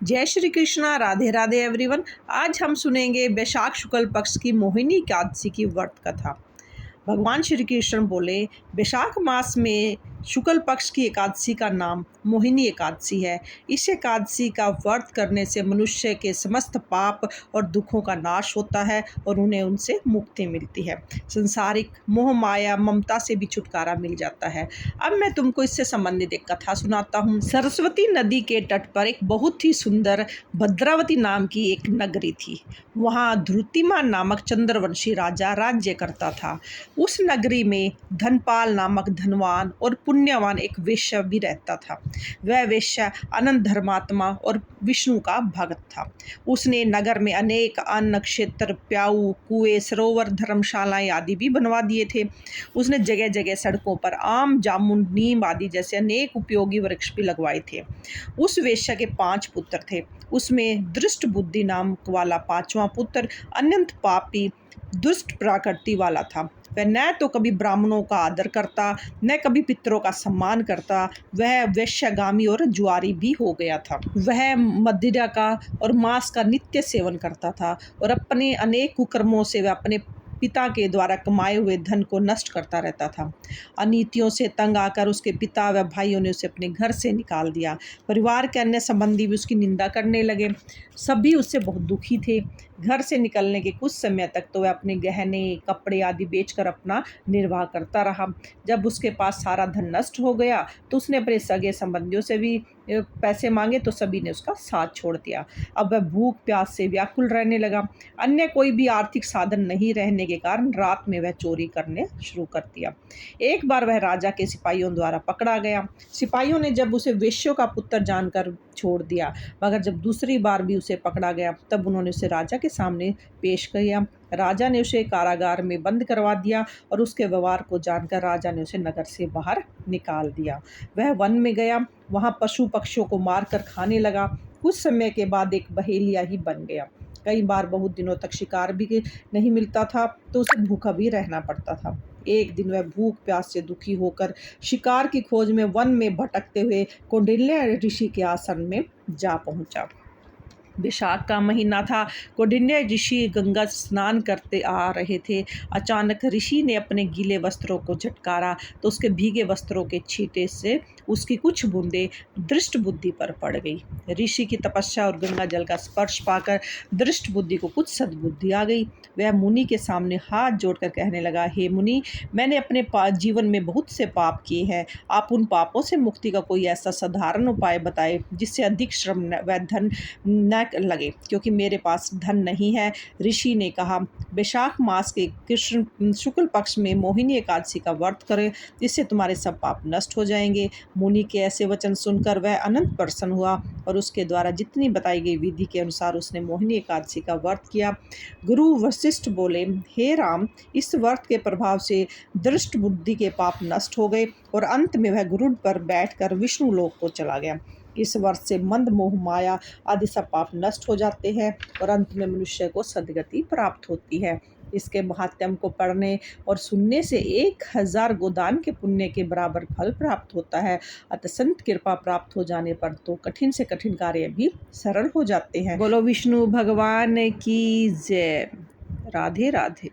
जय श्री कृष्णा। राधे राधे एवरीवन। आज हम सुनेंगे वैशाख शुक्ल पक्ष की मोहिनी एकादशी की व्रत कथा। भगवान श्री कृष्ण बोले, वैशाख मास में शुक्ल पक्ष की एकादशी का नाम मोहिनी एकादशी है। इस एकादशी का व्रत करने से मनुष्य के समस्त पाप और दुखों का नाश होता है और उन्हें उनसे मुक्ति मिलती है। संसारिक मोह माया ममता से भी छुटकारा मिल जाता है। अब मैं तुमको इससे संबंधित एक कथा सुनाता हूँ। सरस्वती नदी के तट पर एक बहुत ही सुंदर भद्रावती नाम की एक नगरी थी। वहाँ ध्रुतिमान नामक चंद्रवंशी राजा राज्य करता था। उस नगरी में धनपाल नामक धनवान और पुण्यवान एक वेश्या भी रहता था। वह वेश्या अनंत धर्मात्मा और विष्णु का भक्त था। उसने नगर में अनेक अन्न क्षेत्र, प्याऊ, कुएं, सरोवर, धर्मशालाएं आदि भी बनवा दिए थे। उसने जगह जगह सड़कों पर आम, जामुन, नीम आदि जैसे अनेक उपयोगी वृक्ष भी लगवाए थे। उस वेश्या के 5 पुत्र थे। उसमें दृष्ट बुद्धि नाम वाला 5वां पुत्र अनंत पापी दुष्ट प्रकृति वाला था। वह न तो कभी ब्राह्मणों का आदर करता, न कभी पितरों का सम्मान करता। वह वेश्यागामी और जुआरी भी हो गया था। वह मदिरा का और मांस का नित्य सेवन करता था और अपने अनेक कुकर्मों से वह अपने पिता के द्वारा कमाए हुए धन को नष्ट करता रहता था। अनीतियों से तंग आकर उसके पिता व भाइयों ने उसे अपने घर से निकाल दिया। परिवार के अन्य संबंधी भी उसकी निंदा करने लगे। सभी उससे बहुत दुखी थे। घर से निकलने के कुछ समय तक तो वह अपने गहने, कपड़े आदि बेचकर अपना निर्वाह करता रहा। जब उसके पास सारा धन नष्ट हो गया तो उसने अपने सगे संबंधियों से भी पैसे मांगे तो सभी ने उसका साथ छोड़ दिया। अब वह भूख प्यास से व्याकुल रहने लगा। अन्य कोई भी आर्थिक साधन नहीं रहने के कारण रात में वह चोरी करने शुरू कर दिया। एक बार वह राजा के सिपाहियों द्वारा पकड़ा गया। सिपाहियों ने जब उसे वेश्यों का पुत्र जानकर छोड़ दिया, मगर जब दूसरी बार भी उसे पकड़ा गया तब उन्होंने उसे राजा के सामने पेश किया। राजा ने उसे कारागार में बंद करवा दिया और उसके व्यवहार को जानकर राजा ने उसे नगर से बाहर निकाल दिया। वह वन में गया, वहाँ पशु पक्षियों को मारकर खाने लगा। कुछ समय के बाद एक बहेलिया ही बन गया। कई बार बहुत दिनों तक शिकार भी नहीं मिलता था तो उसे भूखा भी रहना पड़ता था। एक दिन वह भूख प्यास से दुखी होकर शिकार की खोज में वन में भटकते हुए कौंडिन्य ऋषि के आश्रम में जा पहुंचा। वैशाख का महीना था। कौंडिन्य ऋषि गंगा स्नान करते आ रहे थे। अचानक ऋषि ने अपने गीले वस्त्रों को झटकारा तो उसके भीगे वस्त्रों के छींटे से उसकी कुछ बूंदें दृष्ट बुद्धि पर पड़ गई। ऋषि की तपस्या और गंगा जल का स्पर्श पाकर दृष्ट बुद्धि को कुछ सद्बुद्धि आ गई। वह मुनि के सामने हाथ जोड़कर कहने लगा, हे मुनि, मैंने अपने जीवन में बहुत से पाप किए हैं। आप उन पापों से मुक्ति का कोई ऐसा साधारण उपाय बताएं जिससे अधिक श्रम व धन न लगे, क्योंकि मेरे पास धन नहीं है। ऋषि ने कहा, वैशाख मास के कृष्ण शुक्ल पक्ष में मोहिनी एकादशी का व्रत करें, इससे तुम्हारे सब पाप नष्ट हो जाएंगे। मुनि के ऐसे वचन सुनकर वह अनंत प्रसन्न हुआ और उसके द्वारा जितनी बताई गई विधि के अनुसार उसने मोहिनी एकादशी का व्रत किया। गुरु वशिष्ठ बोले, हे राम, इस व्रत के प्रभाव से दृष्ट बुद्धि के पाप नष्ट हो गए और अंत में वह गरुड़ पर बैठकर विष्णु लोक को चला गया। इस वर्ष से मंद, मोह, माया आदि सब पाप नष्ट हो जाते हैं और अंत में मनुष्य को सद्गति प्राप्त होती है। इसके महात्म्य को पढ़ने और सुनने से 1000 गोदान के पुण्य के बराबर फल प्राप्त होता है। अतः संत कृपा प्राप्त हो जाने पर तो कठिन से कठिन कार्य भी सरल हो जाते हैं। बोलो विष्णु भगवान की जय। राधे राधे।